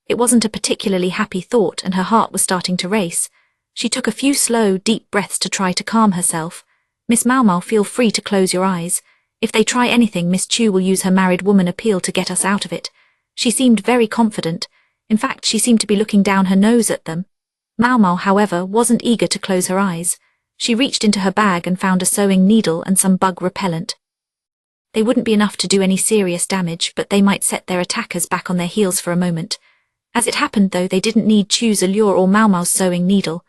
It wasn't a particularly happy thought, and her heart was starting to race. She took a few slow, deep breaths to try to calm herself. Miss Maomao, feel free to close your eyes. If they try anything, Miss Chu will use her married woman appeal to get us out of it. She seemed very confident. In fact, she seemed to be looking down her nose at them. Maomao, however, wasn't eager to close her eyes. She reached into her bag and found a sewing needle and some bug repellent. They wouldn't be enough to do any serious damage, but they might set their attackers back on their heels for a moment. As it happened, though, they didn't need Chu's allure or Maomao's sewing needle.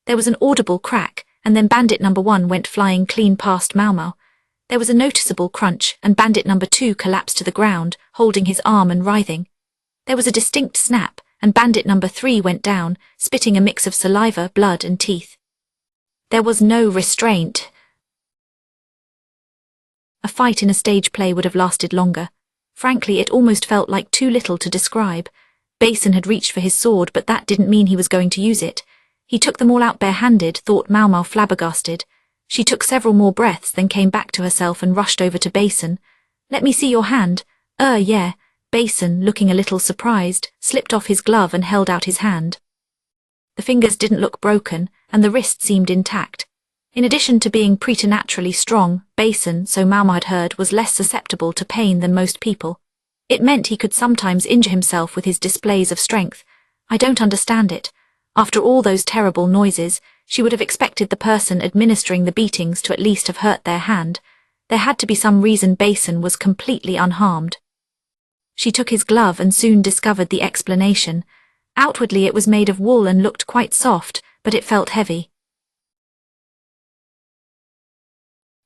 There was an audible crack, and then bandit number 1 went flying clean past Maomao. There was a noticeable crunch, and bandit number 2 collapsed to the ground, holding his arm and writhing. There was a distinct snap, and bandit number 3 went down, spitting a mix of saliva, blood, and teeth. There was no restraint. A fight in a stage play would have lasted longer. Frankly, it almost felt like too little to describe. Basin had reached for his sword, but that didn't mean he was going to use it. He took them all out barehanded, thought Maomao, flabbergasted. She took several more breaths, then came back to herself and rushed over to Basin. "Let me see your hand." Yeah." Basin, looking a little surprised, slipped off his glove and held out his hand. The fingers didn't look broken, and the wrist seemed intact. In addition to being preternaturally strong, Basin, so Maomao had heard, was less susceptible to pain than most people. It meant he could sometimes injure himself with his displays of strength. I don't understand it. After all those terrible noises, she would have expected the person administering the beatings to at least have hurt their hand. There had to be some reason Basin was completely unharmed. She took his glove and soon discovered the explanation. Outwardly it was made of wool and looked quite soft, but it felt heavy.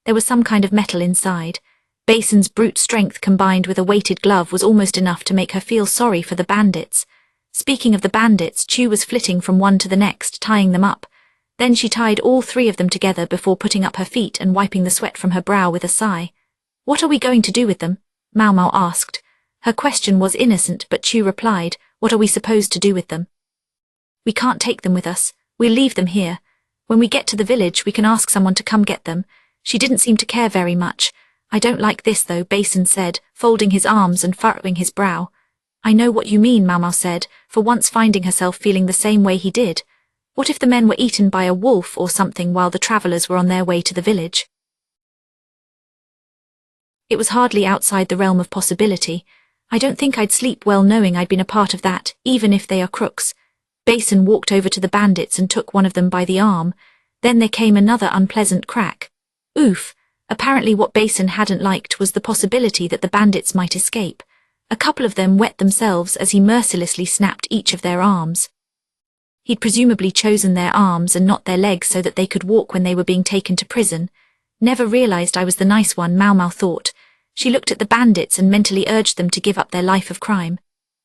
There was some kind of metal inside. Basin's brute strength combined with a weighted glove was almost enough to make her feel sorry for the bandits. Speaking of the bandits, Chu was flitting from one to the next, tying them up. Then she tied all 3 of them together before putting up her feet and wiping the sweat from her brow with a sigh. "What are we going to do with them?" Maomao asked. Her question was innocent, but Chu replied, "What are we supposed to do with them?" "We can't take them with us. We'll leave them here. When we get to the village, we can ask someone to come get them." She didn't seem to care very much. "I don't like this, though," Basin said, folding his arms and furrowing his brow. "I know what you mean," Maomao said, for once finding herself feeling the same way he did. What if the men were eaten by a wolf or something while the travellers were on their way to the village? It was hardly outside the realm of possibility. "I don't think I'd sleep well knowing I'd been a part of that, even if they are crooks." Basin walked over to the bandits and took one of them by the arm. Then there came another unpleasant crack. Oof! Apparently what Basin hadn't liked was the possibility that the bandits might escape. A couple of them wet themselves as he mercilessly snapped each of their arms. He'd presumably chosen their arms and not their legs so that they could walk when they were being taken to prison. "Never realized I was the nice one," Maomao thought. She looked at the bandits and mentally urged them to give up their life of crime.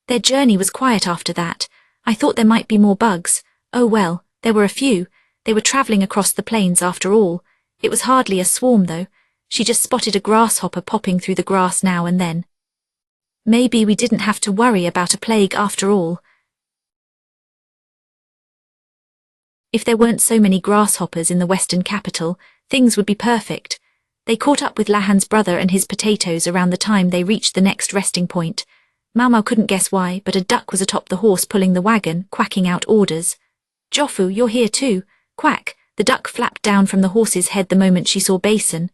Their journey was quiet after that. I thought there might be more bugs. Oh well, there were a few. They were travelling across the plains after all. It was hardly a swarm, though. She just spotted a grasshopper popping through the grass now and then. Maybe we didn't have to worry about a plague after all. If there weren't so many grasshoppers in the western capital, things would be perfect. They caught up with Lahan's brother and his potatoes around the time they reached the next resting point. Maomao couldn't guess why, but a duck was atop the horse pulling the wagon, quacking out orders. "Jofu, you're here too. Quack." The duck flapped down from the horse's head the moment she saw Basin.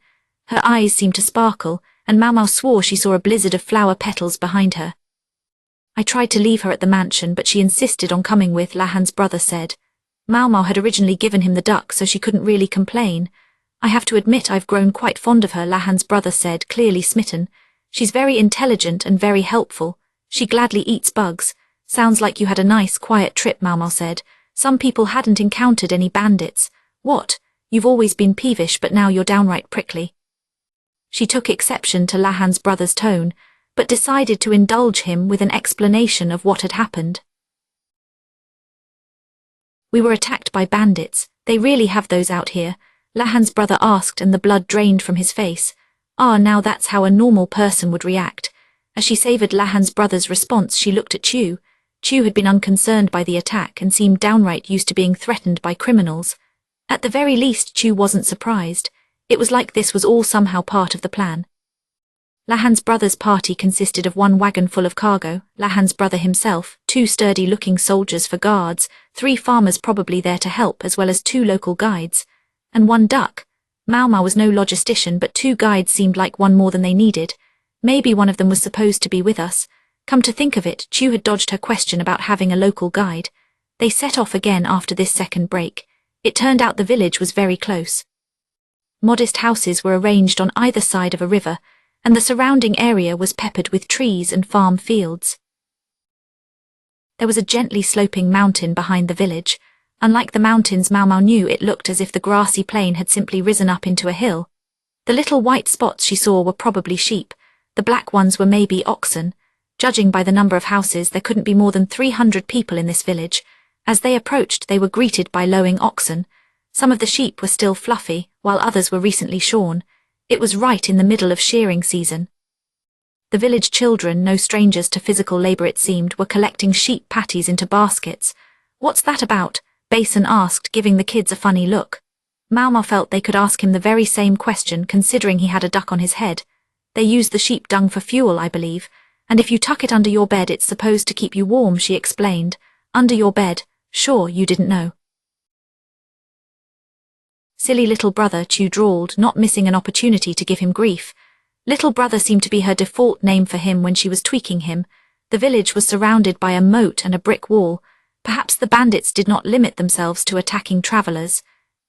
Her eyes seemed to sparkle, and Maomao swore she saw a blizzard of flower petals behind her. "I tried to leave her at the mansion, but she insisted on coming with," Lahan's brother said. Maomao had originally given him the duck, so she couldn't really complain. "I have to admit I've grown quite fond of her," Lahan's brother said, clearly smitten. "She's very intelligent and very helpful. She gladly eats bugs." "Sounds like you had a nice, quiet trip," Maomao said. "Some people hadn't encountered any bandits." "What? You've always been peevish, but now you're downright prickly." She took exception to Lahan's brother's tone, but decided to indulge him with an explanation of what had happened. "We were attacked by bandits. They really have those out here?" Lahan's brother asked, and the blood drained from his face. Now that's how a normal person would react. As she savoured Lahan's brother's response, she looked at Chu. Chu had been unconcerned by the attack and seemed downright used to being threatened by criminals. At the very least, Chu wasn't surprised. It was like this was all somehow part of the plan. Lahan's brother's party consisted of one wagon full of cargo, Lahan's brother himself, 2 sturdy-looking soldiers for guards, 3 farmers probably there to help as well as 2 local guides, and 1 duck. Maomao was no logistician, but 2 guides seemed like one more than they needed. Maybe one of them was supposed to be with us. Come to think of it, Chu had dodged her question about having a local guide. They set off again after this second break. It turned out the village was very close. Modest houses were arranged on either side of a river, and the surrounding area was peppered with trees and farm fields. There was a gently sloping mountain behind the village. Unlike the mountains Maomao knew, it looked as if the grassy plain had simply risen up into a hill. The little white spots she saw were probably sheep, the black ones were maybe oxen. Judging by the number of houses, there couldn't be more than 300 people in this village. As they approached, they were greeted by lowing oxen. Some of the sheep were still fluffy, while others were recently shorn. It was right in the middle of shearing season. The village children, no strangers to physical labor it seemed, were collecting sheep patties into baskets. "What's that about?" Basin asked, giving the kids a funny look. Maomao felt they could ask him the very same question, considering he had a duck on his head. "They use the sheep dung for fuel, I believe, and if you tuck it under your bed it's supposed to keep you warm," she explained. "Under your bed? Sure, you didn't know." "Silly little brother," Chu drawled, not missing an opportunity to give him grief. Little brother seemed to be her default name for him when she was tweaking him. The village was surrounded by a moat and a brick wall. Perhaps the bandits did not limit themselves to attacking travelers.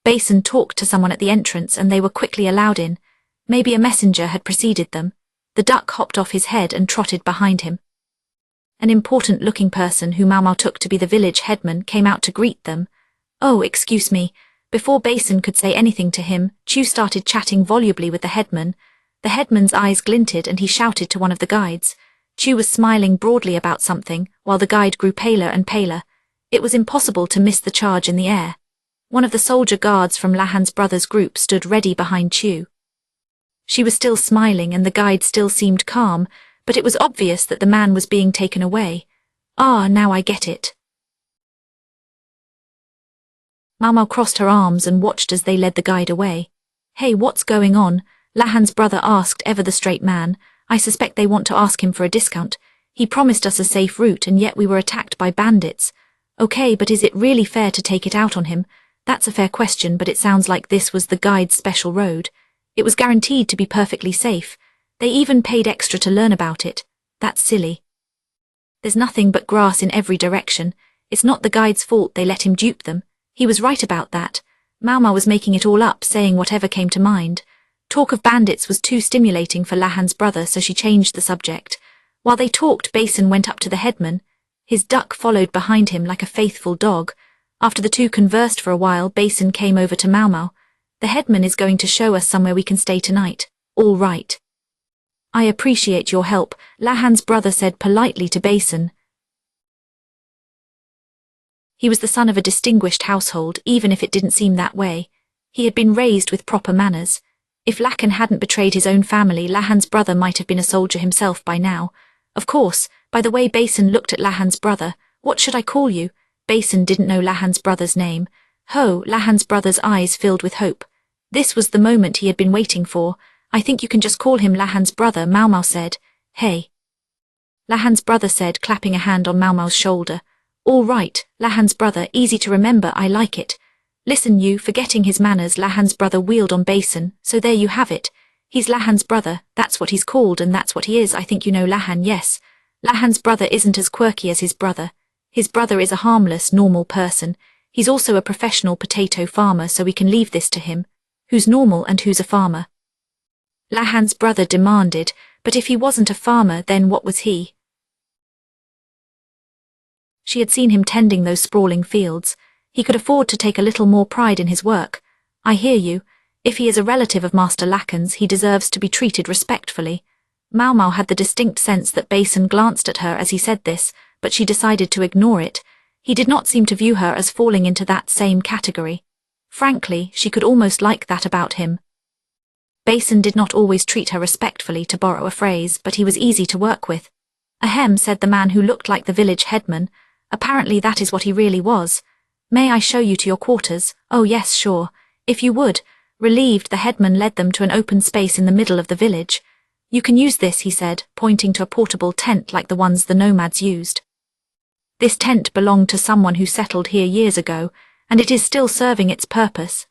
Basin talked to someone at the entrance and they were quickly allowed in. Maybe a messenger had preceded them. The duck hopped off his head and trotted behind him. An important-looking person who Maomao took to be the village headman came out to greet them. "Oh, excuse me." Before Basin could say anything to him, Chu started chatting volubly with the headman. The headman's eyes glinted and he shouted to one of the guides. Chu was smiling broadly about something, while the guide grew paler and paler. It was impossible to miss the charge in the air. One of the soldier guards from Lahan's brother's group stood ready behind Chu. She was still smiling and the guide still seemed calm, but it was obvious that the man was being taken away. "Ah, now I get it." Maomao crossed her arms and watched as they led the guide away. "Hey, what's going on?" Lahan's brother asked, ever the straight man. "I suspect they want to ask him for a discount. He promised us a safe route and yet we were attacked by bandits." "Okay, but is it really fair to take it out on him?" "That's a fair question, but it sounds like this was the guide's special road. It was guaranteed to be perfectly safe. They even paid extra to learn about it. That's silly. There's nothing but grass in every direction. It's not the guide's fault they let him dupe them. He was right about that." Maomao was making it all up, saying whatever came to mind. Talk of bandits was too stimulating for Lahan's brother, so she changed the subject. While they talked, Basin went up to the headman. His duck followed behind him like a faithful dog. After the two conversed for a while, Basin came over to Maomao. "The headman is going to show us somewhere we can stay tonight." "All right." "I appreciate your help," Lahan's brother said politely to Basin. He was the son of a distinguished household, even if it didn't seem that way. He had been raised with proper manners. If Lahan hadn't betrayed his own family, Lahan's brother might have been a soldier himself by now. Of course, by the way Basin looked at Lahan's brother. "What should I call you?" Basin didn't know Lahan's brother's name. "Ho," Lahan's brother's eyes filled with hope. This was the moment he had been waiting for. "I think you can just call him Lahan's brother," Maomao said. "Hey." Lahan's brother said, clapping a hand on Maomao's shoulder. "All right, Lahan's brother, easy to remember, I like it." "Listen you," forgetting his manners, Lahan's brother wheeled on Basin. "So there you have it. He's Lahan's brother, that's what he's called and that's what he is. I think you know Lahan, yes. Lahan's brother isn't as quirky as his brother. His brother is a harmless, normal person. He's also a professional potato farmer, so we can leave this to him. Who's normal and who's a farmer?" Lahan's brother demanded, "But if he wasn't a farmer, then what was he?" She had seen him tending those sprawling fields. He could afford to take a little more pride in his work. "I hear you. If he is a relative of Master Lakan's, he deserves to be treated respectfully." Maomao had the distinct sense that Basin glanced at her as he said this, but she decided to ignore it. He did not seem to view her as falling into that same category. Frankly, she could almost like that about him. Basin did not always treat her respectfully, to borrow a phrase, but he was easy to work with. "Ahem," said the man who looked like the village headman. Apparently that is what he really was. "May I show you to your quarters?" "Oh yes, sure. If you would." Relieved, the headman led them to an open space in the middle of the village. You can use this, he said, pointing to a portable tent like the ones the nomads used. This tent belonged to someone who settled here years ago, and it is still serving its purpose.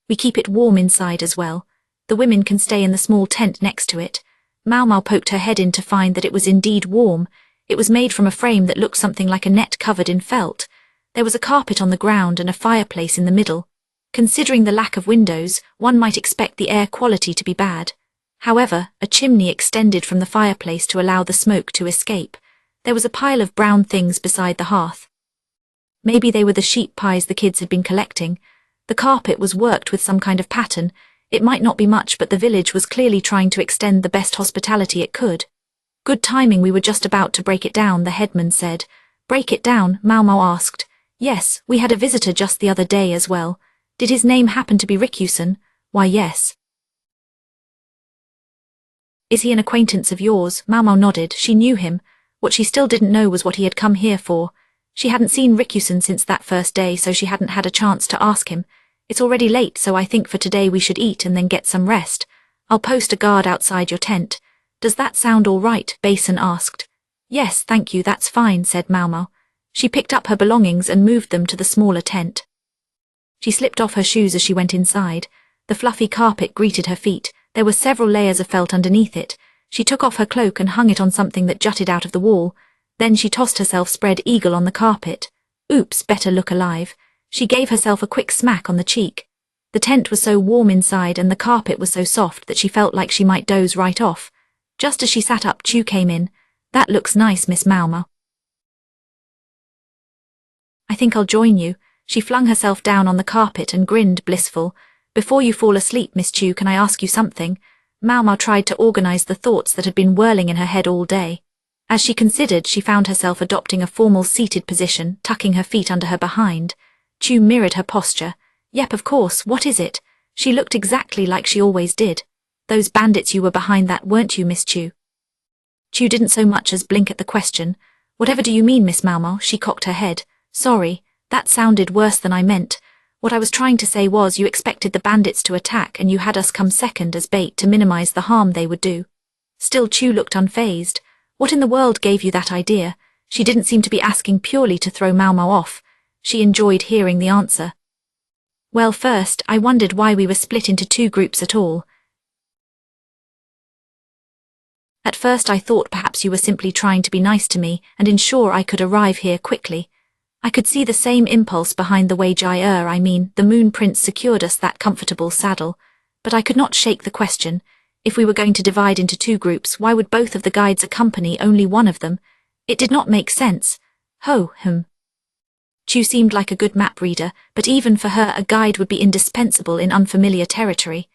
We keep it warm inside as well. The women can stay in the small tent next to it. Maomao poked her head in to find that it was indeed warm. It was made from a frame that looked something like a net covered in felt. There was a carpet on the ground and a fireplace in the middle. Considering the lack of windows, one might expect the air quality to be bad. However, a chimney extended from the fireplace to allow the smoke to escape. There was a pile of brown things beside the hearth. Maybe they were the sheep pies the kids had been collecting. The carpet was worked with some kind of pattern. It might not be much, but the village was clearly trying to extend the best hospitality it could. Good timing, we were just about to break it down, the headman said. Break it down? Maomao asked. Yes, we had a visitor just the other day as well. Did his name happen to be Rikusen? Why, yes. Is he an acquaintance of yours? Maomao nodded. She knew him. What she still didn't know was what he had come here for. She hadn't seen Rikusen since that first day, so she hadn't had a chance to ask him. It's already late, so I think for today we should eat and then get some rest. I'll post a guard outside your tent. Does that sound all right? Basin asked. Yes, thank you, that's fine, said Maomao. She picked up her belongings and moved them to the smaller tent. She slipped off her shoes as she went inside. The fluffy carpet greeted her feet. There were several layers of felt underneath it. She took off her cloak and hung it on something that jutted out of the wall. Then she tossed herself spread eagle on the carpet. Oops, better look alive. She gave herself a quick smack on the cheek. The tent was so warm inside and the carpet was so soft that she felt like she might doze right off. Just as she sat up, Chu came in. That looks nice, Miss Maomao. I think I'll join you. She flung herself down on the carpet and grinned, blissful. Before you fall asleep, Miss Chu, can I ask you something? Maomao tried to organize the thoughts that had been whirling in her head all day. As she considered, she found herself adopting a formal seated position, tucking her feet under her behind. Chu mirrored her posture. Yep, of course, what is it? She looked exactly like she always did. Those bandits, you were behind that, weren't you, Miss Chu? Chu didn't so much as blink at the question. Whatever do you mean, Miss Maomao? She cocked her head. Sorry, that sounded worse than I meant. What I was trying to say was you expected the bandits to attack and you had us come second as bait to minimize the harm they would do. Still, Chu looked unfazed. What in the world gave you that idea? She didn't seem to be asking purely to throw Maomao off. She enjoyed hearing the answer. Well, first, I wondered why we were split into two groups at all. At first I thought perhaps you were simply trying to be nice to me and ensure I could arrive here quickly. I could see the same impulse behind the way the Moon Prince secured us that comfortable saddle, but I could not shake the question. If we were going to divide into two groups, why would both of the guides accompany only one of them? It did not make sense. Chu seemed like a good map reader, but even for her a guide would be indispensable in unfamiliar territory.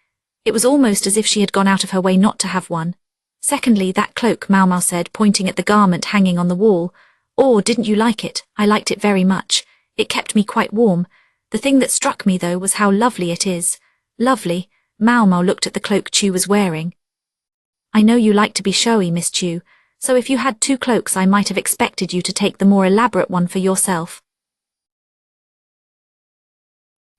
It was almost as if she had gone out of her way not to have one. Secondly, that cloak, Maomao said, pointing at the garment hanging on the wall. Or didn't you like it? I liked it very much. It kept me quite warm. The thing that struck me, though, was how lovely it is. Lovely? Maomao looked at the cloak Chu was wearing. I know you like to be showy, Miss Chu, so if you had two cloaks I might have expected you to take the more elaborate one for yourself.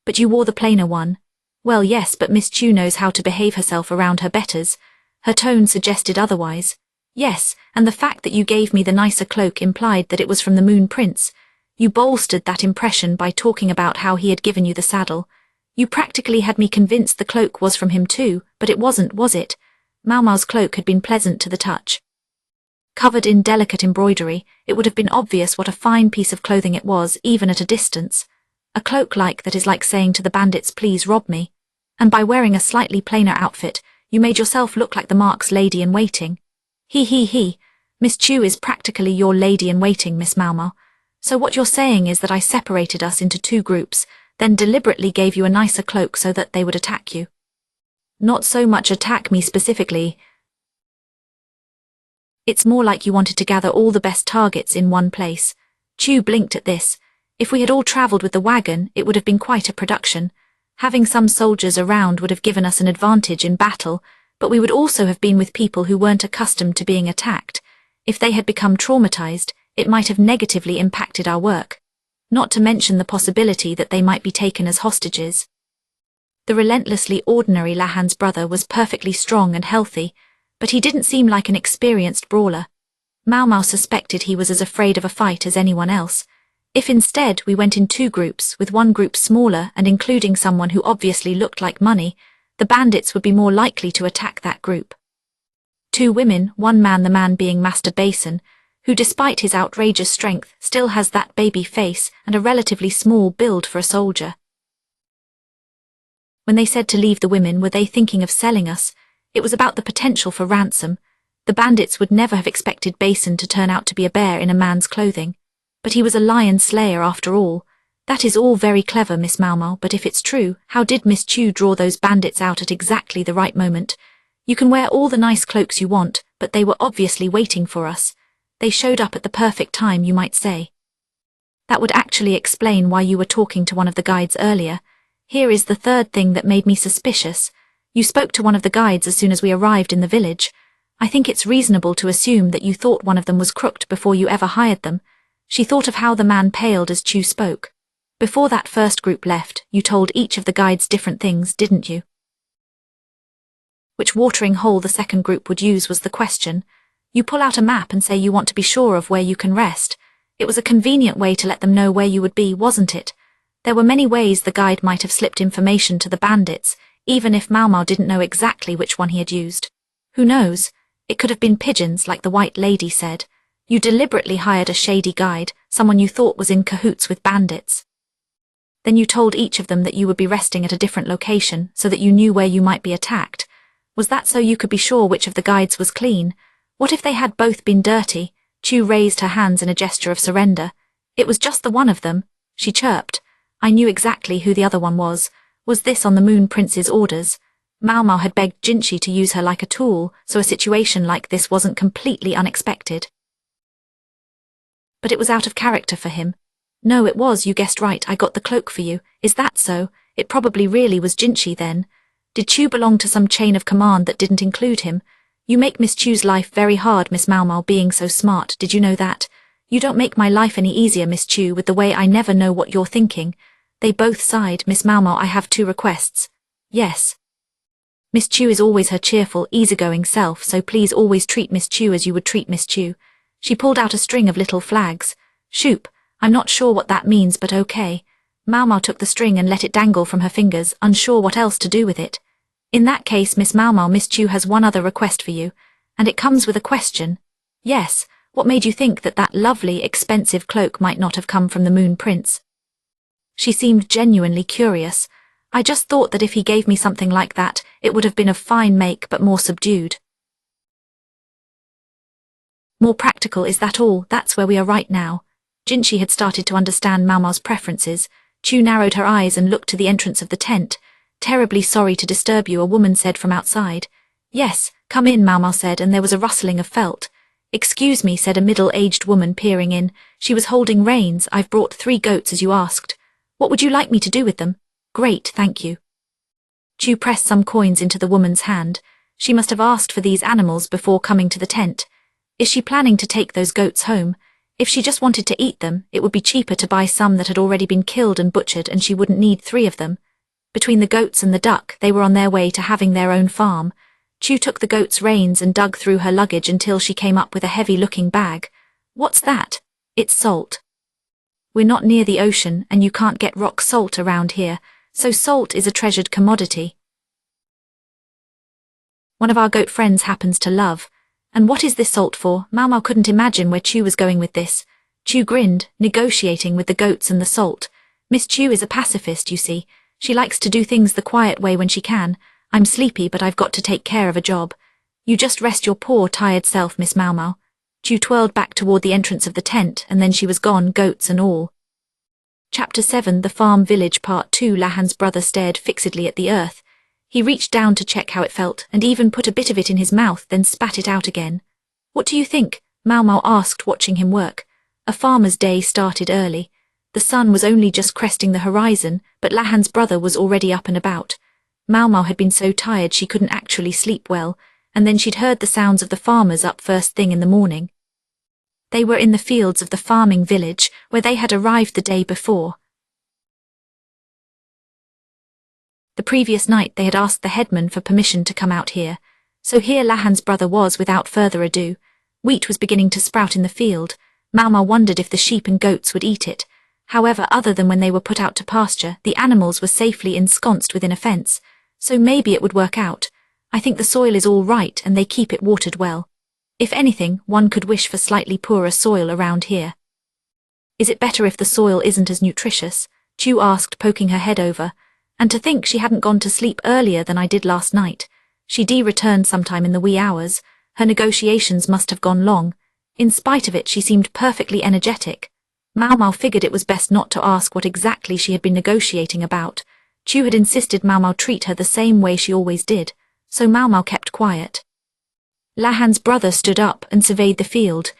But you wore the plainer one. Well, yes, but Miss Chu knows how to behave herself around her betters. Her tone suggested otherwise. Yes, and the fact that you gave me the nicer cloak implied that it was from the Moon Prince. You bolstered that impression by talking about how he had given you the saddle. You practically had me convinced the cloak was from him too, but it wasn't, was it? Maomao's cloak had been pleasant to the touch. Covered in delicate embroidery, it would have been obvious what a fine piece of clothing it was, even at a distance. A cloak like that is like saying to the bandits, please rob me. And by wearing a slightly plainer outfit, you made yourself look like the Mark's lady-in-waiting. He. Miss Chu is practically your lady-in-waiting, Miss Maomao. So what you're saying is that I separated us into two groups, then deliberately gave you a nicer cloak so that they would attack you. Not so much attack me specifically. It's more like you wanted to gather all the best targets in one place. Chu blinked at this. If we had all travelled with the wagon, it would have been quite a production. Having some soldiers around would have given us an advantage in battle, but we would also have been with people who weren't accustomed to being attacked. If they had become traumatized, it might have negatively impacted our work. Not to mention the possibility that they might be taken as hostages. The relentlessly ordinary Lahan's brother was perfectly strong and healthy, but he didn't seem like an experienced brawler. Maomao suspected he was as afraid of a fight as anyone else. If instead we went in 2 groups, with one group smaller and including someone who obviously looked like money, the bandits would be more likely to attack that group. 2 women, 1 man, the man being Master Basin, who despite his outrageous strength still has that baby face and a relatively small build for a soldier. When they said to leave the women, were they thinking of selling us? It was about the potential for ransom. The bandits would never have expected Basin to turn out to be a bear in a man's clothing. But he was a lion slayer after all. That is all very clever, Miss Maomao, but if it's true, how did Miss Chu draw those bandits out at exactly the right moment? You can wear all the nice cloaks you want, but they were obviously waiting for us. They showed up at the perfect time, you might say. That would actually explain why you were talking to one of the guides earlier. Here is the third thing that made me suspicious. You spoke to one of the guides as soon as we arrived in the village. I think it's reasonable to assume that you thought one of them was crooked before you ever hired them. She thought of how the man paled as Chu spoke. Before that first group left, you told each of the guides different things, didn't you? Which watering hole the second group would use was the question. You pull out a map and say you want to be sure of where you can rest. It was a convenient way to let them know where you would be, wasn't it? There were many ways the guide might have slipped information to the bandits, even if Maomao didn't know exactly which one he had used. Who knows? It could have been pigeons, like the white lady said. You deliberately hired a shady guide, someone you thought was in cahoots with bandits. Then you told each of them that you would be resting at a different location so that you knew where you might be attacked. Was that so you could be sure which of the guides was clean? What if they had both been dirty? Chu raised her hands in a gesture of surrender. It was just the one of them, she chirped. I knew exactly who the other one was. Was this on the Moon Prince's orders? Maomao had begged Jinshi to use her like a tool, so a situation like this wasn't completely unexpected. But it was out of character for him. No, it was, you guessed right, I got the cloak for you. Is that so? It probably really was Jinshi then. Did Chu belong to some chain of command that didn't include him? You make Miss Chu's life very hard, Miss Maomao, being so smart, did you know that? You don't make my life any easier, Miss Chu, with the way I never know what you're thinking. They both sighed. Miss Maomao, I have 2 requests. Yes. Miss Chu is always her cheerful, easygoing self, so please always treat Miss Chu as you would treat Miss Chu. She pulled out a string of little flags. Shoop, I'm not sure what that means, but okay. Maomao took the string and let it dangle from her fingers, unsure what else to do with it. In that case, Miss Maomao, Miss Chu has one other request for you, and it comes with a question. Yes, what made you think that that lovely, expensive cloak might not have come from the Moon Prince? She seemed genuinely curious. I just thought that if he gave me something like that, it would have been of fine make but more subdued. More practical, is that all? That's where we are right now. Jinshi had started to understand Maomao's preferences. Chu narrowed her eyes and looked to the entrance of the tent. Terribly sorry to disturb you, a woman said from outside. Yes, come in, Maomao said, and there was a rustling of felt. Excuse me, said a middle-aged woman peering in. She was holding reins. I've brought 3 goats as you asked. What would you like me to do with them? Great, thank you. Chu pressed some coins into the woman's hand. She must have asked for these animals before coming to the tent. Is she planning to take those goats home? If she just wanted to eat them, it would be cheaper to buy some that had already been killed and butchered, and she wouldn't need 3 of them. Between the goats and the duck, they were on their way to having their own farm. Chu took the goat's reins and dug through her luggage until she came up with a heavy-looking bag. What's that? It's salt. We're not near the ocean, and you can't get rock salt around here, so salt is a treasured commodity. One of our goat friends happens to love. And what is this salt for? Maomao couldn't imagine where Chu was going with this. Chu grinned, negotiating with the goats and the salt. Miss Chu is a pacifist, you see. She likes to do things the quiet way when she can. I'm sleepy, but I've got to take care of a job. You just rest your poor, tired self, Miss Maomao. Chu twirled back toward the entrance of the tent, and then she was gone, goats and all. Chapter 7, The Farm Village, Part 2. Lahan's brother stared fixedly at the earth. He reached down to check how it felt, and even put a bit of it in his mouth, then spat it out again. What do you think? Maomao asked, watching him work. A farmer's day started early. The sun was only just cresting the horizon, but Lahan's brother was already up and about. Maomao had been so tired she couldn't actually sleep well, and then she'd heard the sounds of the farmers up first thing in the morning. They were in the fields of the farming village, where they had arrived the day before. The previous night they had asked the headman for permission to come out here, so here Lahan's brother was without further ado. Wheat was beginning to sprout in the field. Maomao wondered if the sheep and goats would eat it. However, other than when they were put out to pasture, the animals were safely ensconced within a fence, so maybe it would work out. I think the soil is all right and they keep it watered well. If anything, one could wish for slightly poorer soil around here. Is it better if the soil isn't as nutritious? Chu asked, poking her head over. And to think she hadn't gone to sleep earlier than I did last night. She'd returned sometime in the wee hours. Her negotiations must have gone long. In spite of it, she seemed perfectly energetic. Maomao figured it was best not to ask what exactly she had been negotiating about. Chu had insisted Maomao treat her the same way she always did, so Maomao kept quiet. Lahan's brother stood up and surveyed the field.